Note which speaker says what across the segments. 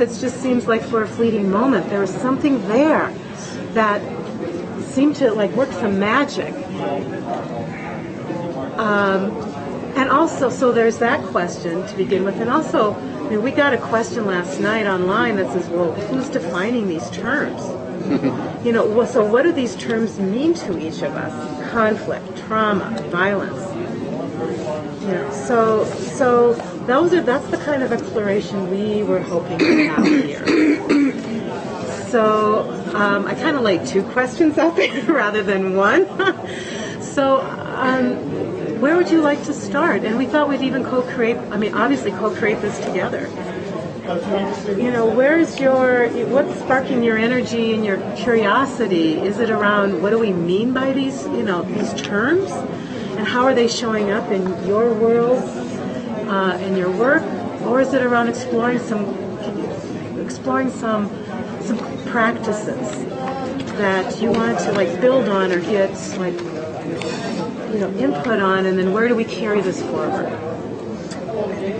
Speaker 1: it just seems like for a fleeting moment there was something there that seemed to like work some magic. And also, so there's that question to begin with, and also, I mean, we got a question last night online that says, well, who's defining these terms? You know, so what do these terms mean to each of us? Conflict, trauma, violence. You know, so that's the kind of exploration we were hoping to have here. So I kind of laid two questions out there rather than one. So where would you like to start? And we thought we'd even obviously co-create this together. You know, what's sparking your energy and your curiosity? Is it around what do we mean by these terms? And how are they showing up in your world, in your work? Or is it around exploring some practices that you want to like build on or get like input on, and then where do we carry this forward?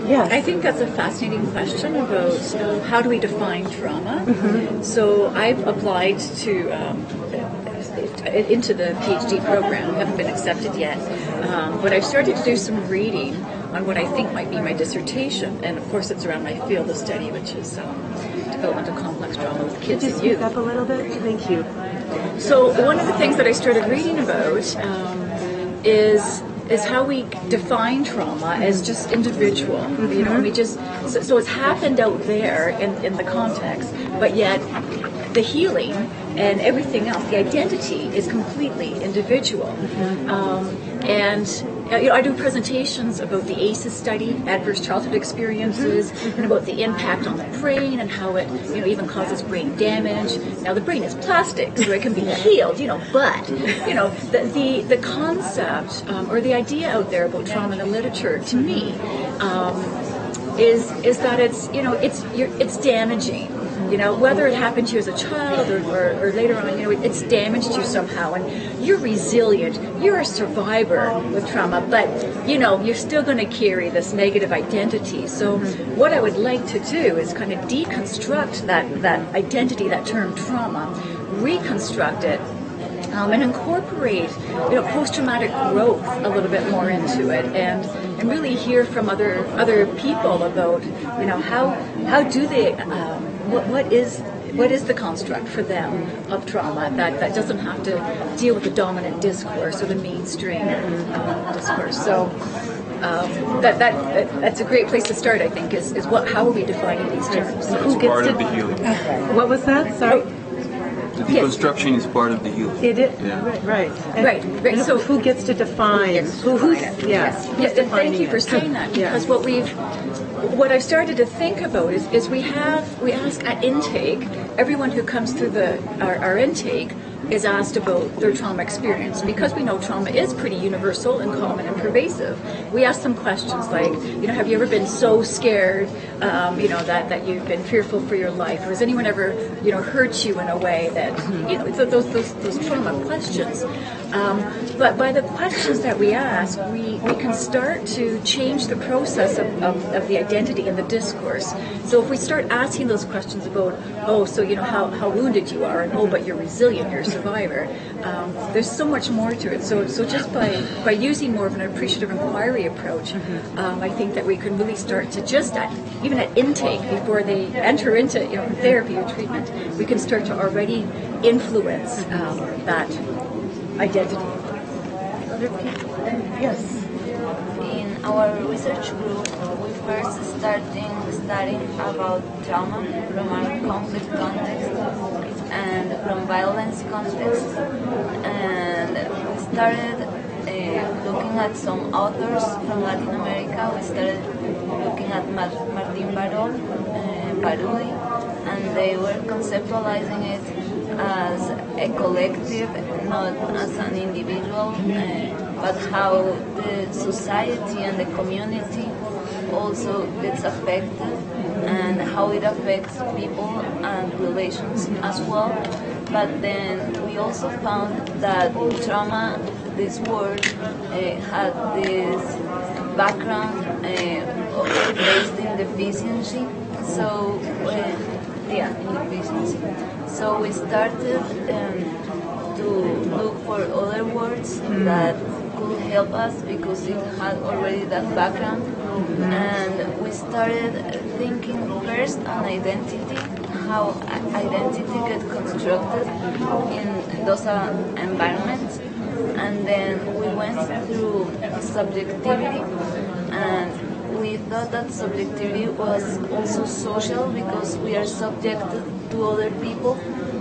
Speaker 1: Yes.
Speaker 2: I think that's a fascinating question about how do we define trauma. Mm-hmm. So I've applied to into the PhD program. I haven't been accepted yet, but I've started to do some reading on what I think might be my dissertation, and of course it's around my field of study, which is developmental complex trauma with kids and youth.
Speaker 1: Could you speak up a little bit? Thank you.
Speaker 2: So one of the things that I started reading about is how we define trauma as just individual. Mm-hmm. You know, we just so it's happened out there in the context, but yet the healing and everything else, the identity is completely individual. Mm-hmm. And I do presentations about the ACEs study, adverse childhood experiences, mm-hmm. and about the impact on the brain and how it, even causes brain damage. Now the brain is plastic, so it can be healed, but the concept or the idea out there about trauma in the literature, to me, is that it's damaging. Whether it happened to you as a child or later on, it's damaged you somehow, and you're resilient. You're a survivor with trauma, but you're still going to carry this negative identity. So, what I would like to do is kind of deconstruct that identity, that term trauma, reconstruct it. And incorporate, post-traumatic growth a little bit more into it, and really hear from other people about, how do they, what is the construct for them of trauma that doesn't have to deal with the dominant discourse or the mainstream discourse. So that's a great place to start, I think. Is how are we defining these terms?
Speaker 3: It's part of the healing.
Speaker 1: What was that? Sorry.
Speaker 3: The deconstruction is part of the healing.
Speaker 1: It is,
Speaker 3: yeah.
Speaker 1: Right. So who gets to define? Yes.
Speaker 2: And thank you for saying that, because what I've started to think about is we ask at intake, everyone who comes through our intake is asked about their trauma experience. Because we know trauma is pretty universal and common and pervasive, we ask them questions like, have you ever been so scared, that you've been fearful for your life? Or has anyone ever, hurt you in a way that, those trauma questions. But by the questions that we ask, we can start to change the process of the identity and the discourse. So if we start asking those questions about, how wounded you are, and but you're resilient, you're a survivor, there's so much more to it. So just by using more of an appreciative inquiry approach, I think that we can really start to even at intake, before they enter into therapy or treatment, we can start to already influence that identity.
Speaker 1: Yes.
Speaker 4: In our research group, we first started studying about trauma from a conflict context and from violence context, and we started looking at some authors from Latin America. We started looking at Martín Baruli, and they were conceptualizing it as a collective, not as an individual, but how the society and the community also gets affected, and how it affects people and relations as well. But then we also found that trauma, this word, had this background based in deficiency. So yeah, inefficiency. So we started to look for other words that could help us because it had already that background. And we started thinking first on identity, how identity gets constructed in those environments. And then we went through subjectivity, and we thought that subjectivity was also social because we are subjected to other people.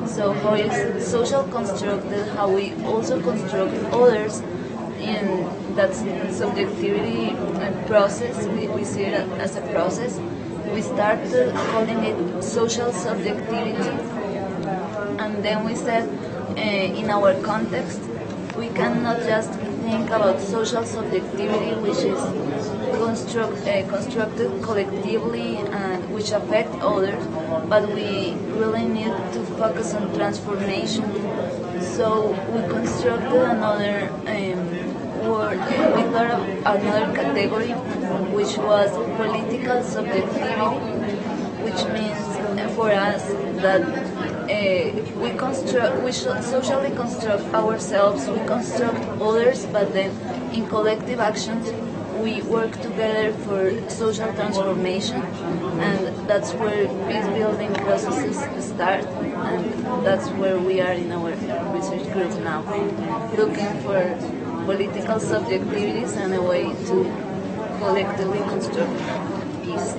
Speaker 4: So how is social constructed, how we also construct others in that subjectivity process. We see it as a process. We started calling it social subjectivity, and then we said in our context we cannot just think about social subjectivity, which is constructed collectively and which affect others, but we really need to focus on transformation. So we constructed another word, we thought of another category, which was political subjectivity, which means for us that we socially construct ourselves, we construct others, but then in collective actions we work together for social transformation, and that's where peace building processes start, and that's where we are in our research group now, looking for political subjectivities and a way to collectively construct peace.